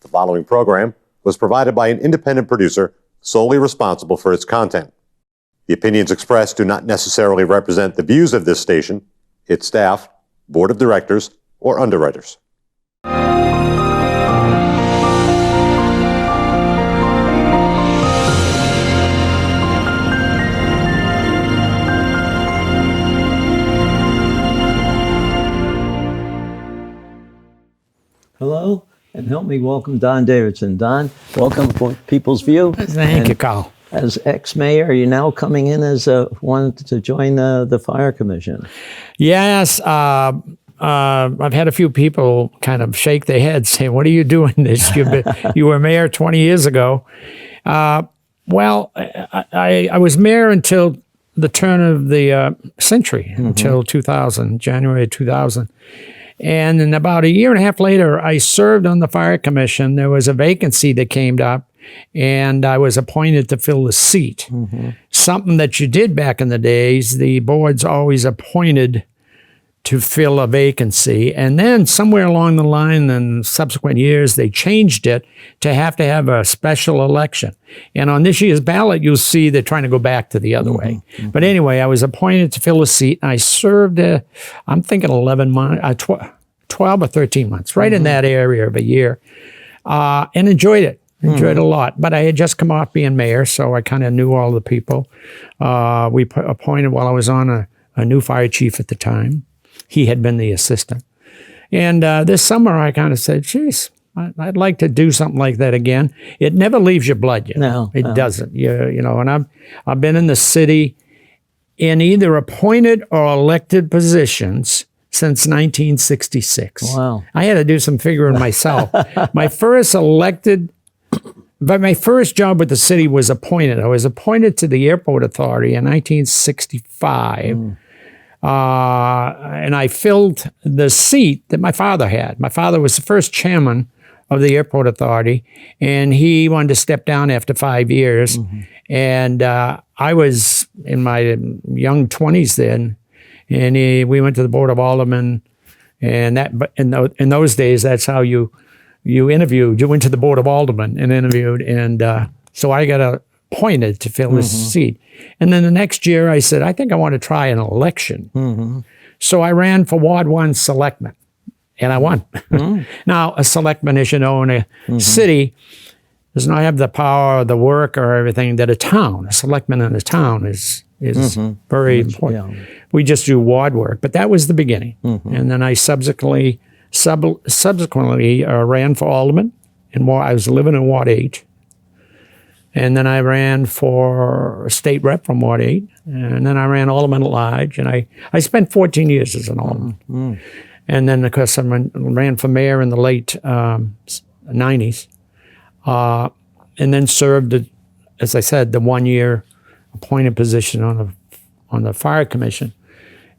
The following program was provided by an independent producer solely responsible for its content. The opinions expressed do not necessarily represent the views of this station, its staff, board of directors, or underwriters. Hello, and help me welcome Don Davidson. Don, welcome to People's View. Thank you, Carl. As ex-mayor, you're now coming in as one to join the Fire Commission. Yes, I've had a few people kind of shake their heads saying, what are you doing this? You were mayor 20 years ago. Well, I was mayor until the turn of the century, until 2000, January 2000. And then about a year and a half later, I served on the Fire Commission. There was a vacancy that came up, and I was appointed to fill the seat. Something that you did back in the days, the board's always appointed to fill a vacancy. And then somewhere along the line in subsequent years, they changed it to have a special election. And on this year's ballot, you'll see they're trying to go back to the other way. But anyway, I was appointed to fill a seat, and I served, I'm thinking 11 months, 12 or 13 months, right in that area of a year, and enjoyed it. Enjoyed it a lot. But I had just come off being mayor, so I kind of knew all the people. We appointed, while I was on, a new fire chief at the time. He had been the assistant. And this summer, I kind of said, geez, I'd like to do something like that again. It never leaves your blood, you know. It doesn't. You know, and I've been in the city in either appointed or elected positions since 1966. Wow. I had to do some figuring myself. My first job with the city was appointed. I was appointed to the Airport Authority in 1965. And I filled the seat that my father had. My father was the first chairman of the Airport Authority, and he wanted to step down after 5 years. And I was in my young 20s then, and we went to the Board of Aldermen, and in those days, that's how you interviewed. You went to the Board of Aldermen and interviewed, and so I got appointed to fill this seat. And then the next year I said, I think I want to try an election. So I ran for Ward 1 selectman, and I won. Now, a selectman, as you know, in a city does not have the power or the work or everything that a town, a selectman in a town is very important. Yeah. We just do ward work, but that was the beginning. And then I subsequently ran for alderman, and I was living in Ward 8. And then I ran for a state rep from Ward 8. And then I ran alderman at large. And I spent 14 years as an alderman. And then, of course, I ran for mayor in the late 90s. And then served, as I said, the 1 year appointed position on the Fire Commission.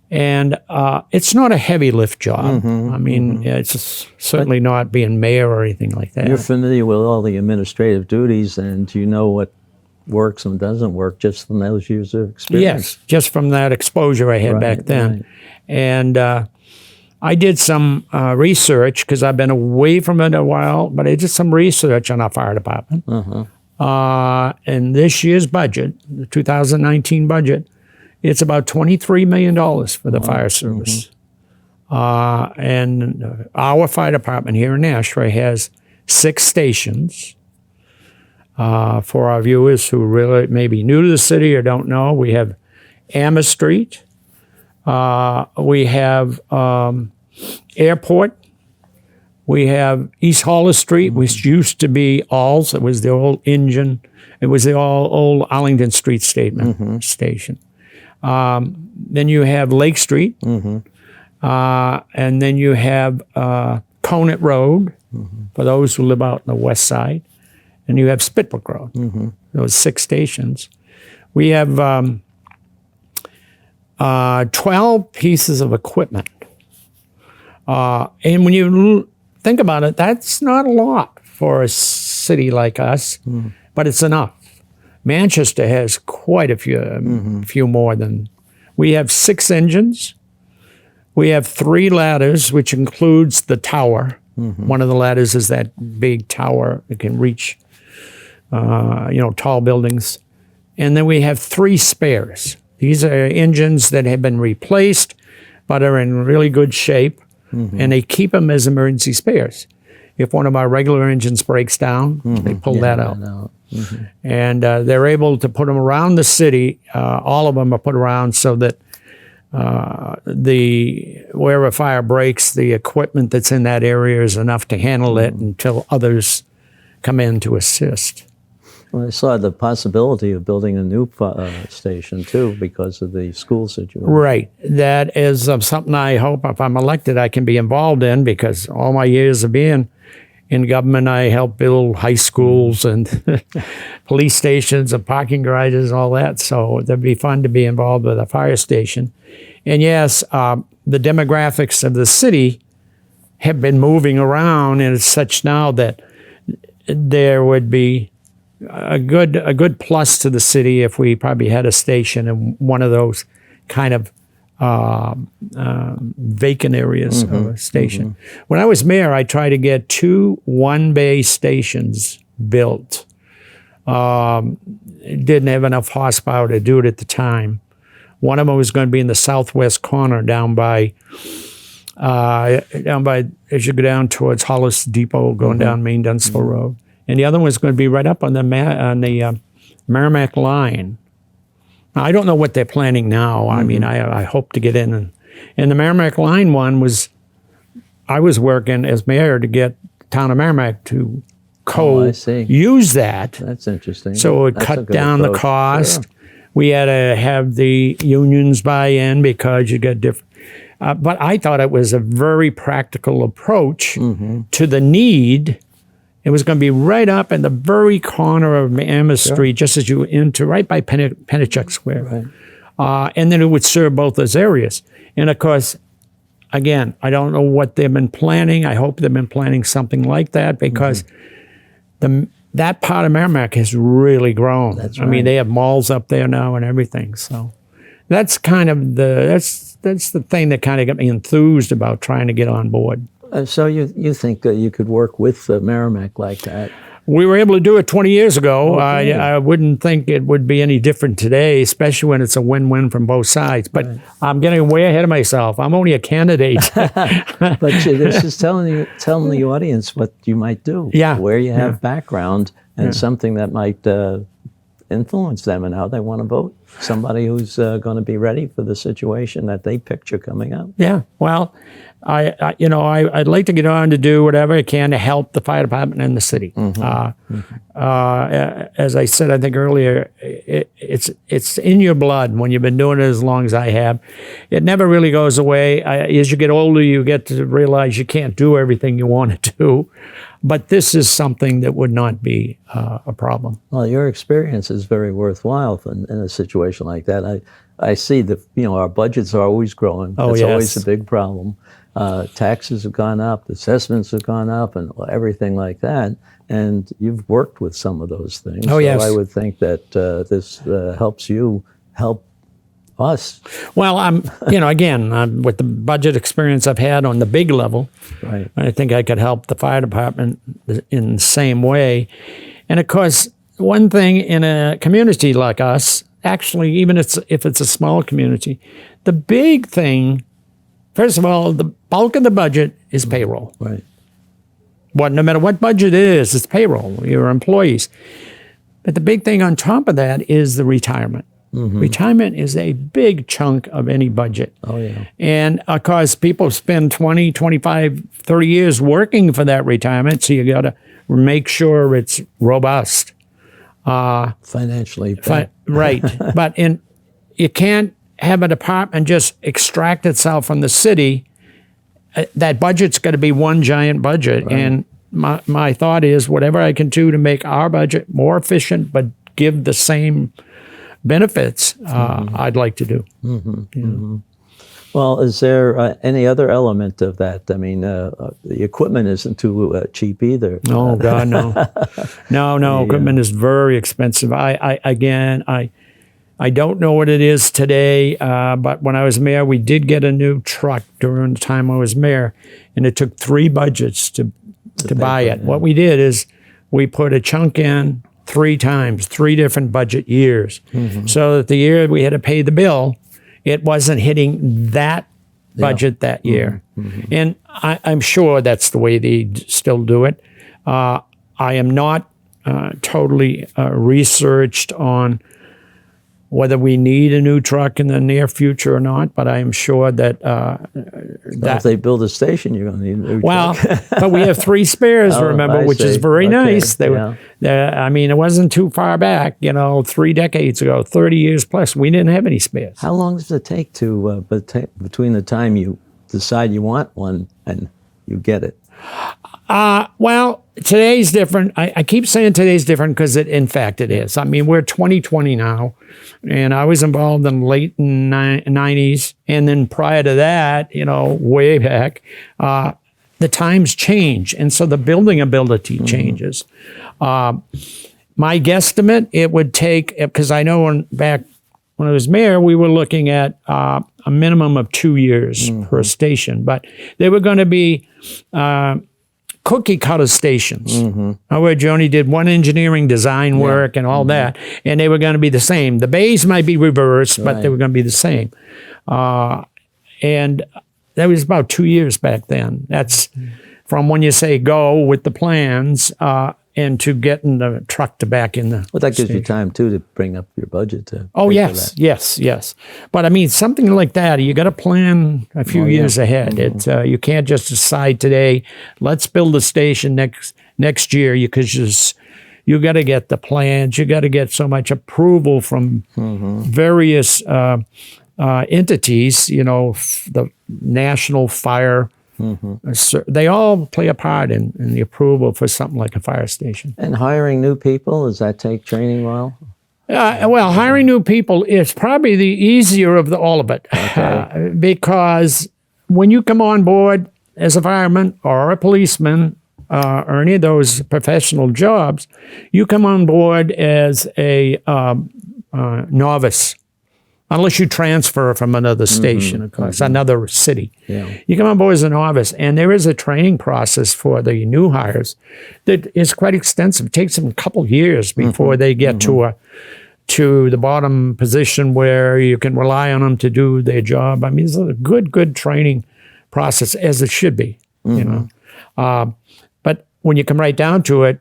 And it's not a heavy lift job. I mean, it's certainly not being mayor or anything like that. You're familiar with all the administrative duties, and you know what works and doesn't work just from those years of experience. Yes, just from that exposure I had back then. And I did some research, because I've been away from it a while, but I did some research on our fire department. And this year's budget, the 2019 budget, it's about $23 million for the fire service. And our fire department here in Nashua has 6 stations. For our viewers who really may be new to the city or don't know, we have Amherst Street. We have Airport. We have East Hollis Street, which used to be Alls. It was the old engine. It was the old Arlington Street station. Then you have Lake Street, and then you have Conant Road, for those who live out on the west side, and you have Spitbrook Road. Those 6 stations. We have 12 pieces of equipment. And when you think about it, that's not a lot for a city like us, but it's enough. Manchester has quite a few more than. We have 6 engines. We have 3 ladders, which includes the tower. One of the ladders is that big tower that can reach, tall buildings. And then we have 3 spares. These are engines that have been replaced, but are in really good shape, and they keep them as emergency spares. If one of our regular engines breaks down, they pull that out. And they're able to put them around the city. All of them are put around so that wherever a fire breaks, the equipment that's in that area is enough to handle it until others come in to assist. Well, I saw the possibility of building a new station, too, because of the school situation. Right. That is something I hope, if I'm elected, I can be involved in, because all my years of being in government, I helped build high schools and police stations and parking garages and all that. So it'd be fun to be involved with a fire station. And yes, the demographics of the city have been moving around, and it's such now that there would be a good plus to the city if we probably had a station in one of those kind of vacant areas of a station. When I was mayor, I tried to get 2 one-bay stations built. Didn't have enough horsepower to do it at the time. One of them was going to be in the southwest corner down by as you go down towards Hollis Depot, going down Main Dunstable Road. And the other one was going to be right up on the Merrimack line. Now, I don't know what they're planning now. I mean, I hope to get in. And the Merrimack line one was, I was working as mayor to get the town of Merrimack to use that. That's interesting. So it would cut down the cost. Sure. We had to have the unions buy in because you get different. But I thought it was a very practical approach to the need. It was going to be right up in the very corner of Amherst Street, just as you enter, right by Pennachuck Square. Right. And then it would serve both those areas. And of course, again, I don't know what they've been planning. I hope they've been planning something like that, because that part of Merrimack has really grown. That's right. I mean, they have malls up there now and everything. So that's kind of that's the thing that kind of got me enthused about trying to get on board. So you think you could work with Merrimack like that? We were able to do it 20 years ago. Okay. I wouldn't think it would be any different today, especially when it's a win-win from both sides. But I'm getting way ahead of myself. I'm only a candidate. But this is telling the audience what you might do, where you have background, and something that might influence them and how they want to vote. Somebody who's going to be ready for the situation that they picture coming up. Yeah, well, I'd like to get on to do whatever I can to help the fire department and the city. As I said, I think earlier, it's in your blood when you've been doing it as long as I have. It never really goes away. As you get older, you get to realize you can't do everything you want to do. But this is something that would not be a problem. Well, your experience is very worthwhile in a situation like that. I see that our budgets are always growing. That's always a big problem. Taxes have gone up, assessments have gone up, and everything like that. And you've worked with some of those things. Oh, yes. So I would think that this helps you help us. Well, again, with the budget experience I've had on the big level, I think I could help the fire department in the same way. And of course, one thing in a community like us, actually, even if it's a small community, the big thing, first of all, the bulk of the budget is payroll. Right. No matter what budget it is, it's payroll, your employees. But the big thing on top of that is the retirement. Retirement is a big chunk of any budget. Oh, yeah. And of course, people spend 20, 25, 30 years working for that retirement, so you got to make sure it's robust. Financially. Right. But you can't have a department just extract itself from the city. That budget's got to be one giant budget. Right. And my thought is whatever I can do to make our budget more efficient but give the same benefits, I'd like to do. Well, is there any other element of that? I mean, the equipment isn't too cheap either. Oh, God, no. No, equipment is very expensive. I don't know what it is today, but when I was mayor, we did get a new truck during the time I was mayor, and it took 3 budgets to buy it. What we did is we put a chunk in 3 times, 3 different budget years, so that the year we had to pay the bill, it wasn't hitting that budget that year. And I'm sure that's the way they still do it. I am not totally researched on whether we need a new truck in the near future or not, but I am sure that if they build a station, you're going to need a new truck. But we have 3 spares, remember, which is very nice. I mean, it wasn't too far back, 3 decades ago, 30 years plus, we didn't have any spares. How long does it take to between the time you decide you want one and you get it? Well, today's different. I keep saying today's different because in fact it is. I mean, we're 2020 now, and I was involved in late 90s, and then prior to that, way back, the times change, and so the building ability changes. My guesstimate, it would take, because I know back when I was mayor, we were looking at a minimum of 2 years per station, but they were going to be cookie cutter stations, where Joni did one engineering design work and all that, and they were going to be the same. The bays might be reversed, but they were going to be the same. And that was about 2 years back then. That's from when you say go with the plans and to getting the truck to back in the Well, that gives station. you time, too, to bring up your budget to Oh, pay for yes, that. yes. But I mean, something like that, you got to plan a few years ahead. You can't just decide today, let's build a station next year, because you got to get the plans, you got to get so much approval from various entities, the National Fire. They all play a part in the approval for something like a fire station. And hiring new people, does that take training a while? Well, hiring new people is probably the easier of all of it, because when you come on board as a fireman or a policeman or any of those professional jobs, you come on board as a novice. Unless you transfer from another station, of course, another city. You come on board as a novice, and there is a training process for the new hires that is quite extensive. It takes them a couple years before they get to the bottom position where you can rely on them to do their job. I mean, it's a good training process, as it should be, But when you come right down to it,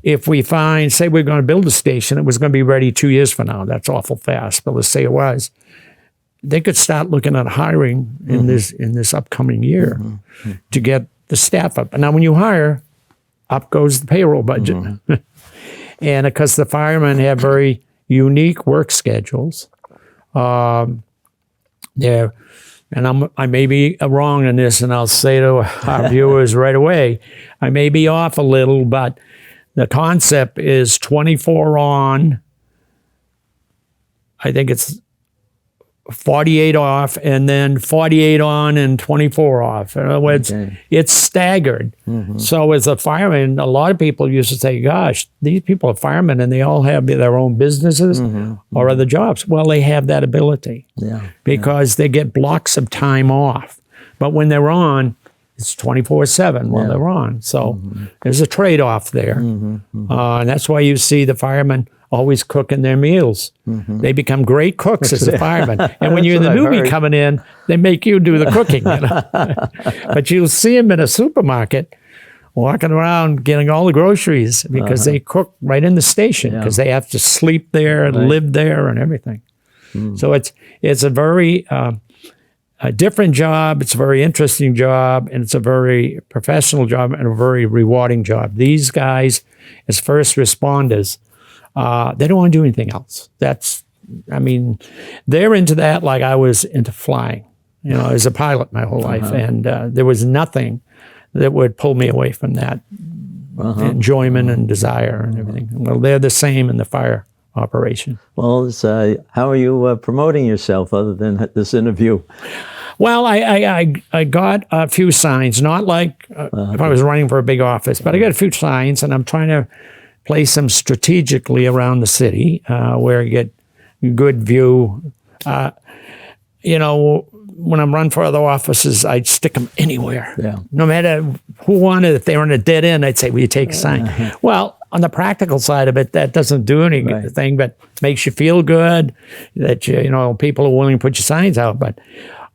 if we say we're going to build a station, it was going to be ready 2 years from now. That's awful fast, but let's say it was. They could start looking at hiring in this upcoming year to get the staff up. And now when you hire, up goes the payroll budget. And because the firemen have very unique work schedules, and I may be wrong in this, and I'll say to our viewers right away, I may be off a little, but the concept is 24 on, I think it's 48 off, and then 48 on and 24 off. In other words, it's staggered. So as a fireman, a lot of people used to say, gosh, these people are firemen and they all have their own businesses or other jobs. Well, they have that ability because they get blocks of time off. But when they're on, it's 24/7 while they're on. So there's a trade-off there. And that's why you see the firemen always cooking their meals. They become great cooks as a fireman. And when you're the newbie coming in, they make you do the cooking. But you'll see them in a supermarket walking around getting all the groceries because they cook right in the station because they have to sleep there and live there and everything. So it's a very... a different job, it's a very interesting job, and it's a very professional job and a very rewarding job. These guys, as first responders, they don't want to do anything else. They're into that like I was into flying, as a pilot my whole life, and there was nothing that would pull me away from that enjoyment and desire and everything. Well, they're the same in the fire operation. Well, how are you promoting yourself other than this interview? Well, I got a few signs, not like if I was running for a big office, but I got a few signs, and I'm trying to place them strategically around the city where you get good view. You know, when I'm running for other offices, I'd stick them anywhere. Yeah. No matter who wanted, if they were in a dead end, I'd say, will you take a sign? Well, on the practical side of it, that doesn't do anything, but makes you feel good that, you know, people are willing to put your signs out. But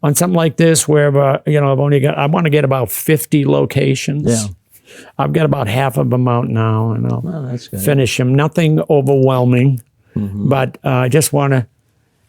on something like this where, you know, I want to get about 50 locations. Yeah. I've got about half of them out now, and I'll that's good. finish them. Nothing overwhelming, but I just want to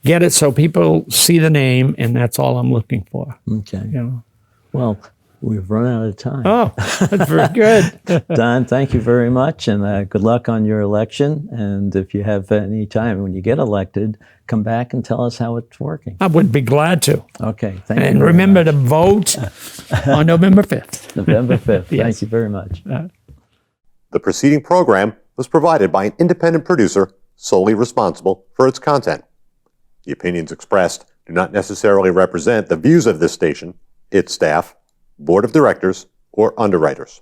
get it so people see the name, and that's all I'm looking for. Okay. You know? Well, we've run out of time. Oh, that's very good. Don, thank you very much, and good luck on your election. And if you have any time when you get elected, come back and tell us how it's working. I would be glad to. Okay, thank you. And very remember much. to vote on November 5th. November 5th. Yes. Thank you very much. The preceding program was provided by an independent producer solely responsible for its content. The opinions expressed do not necessarily represent the views of this station, its staff, board of directors, or underwriters.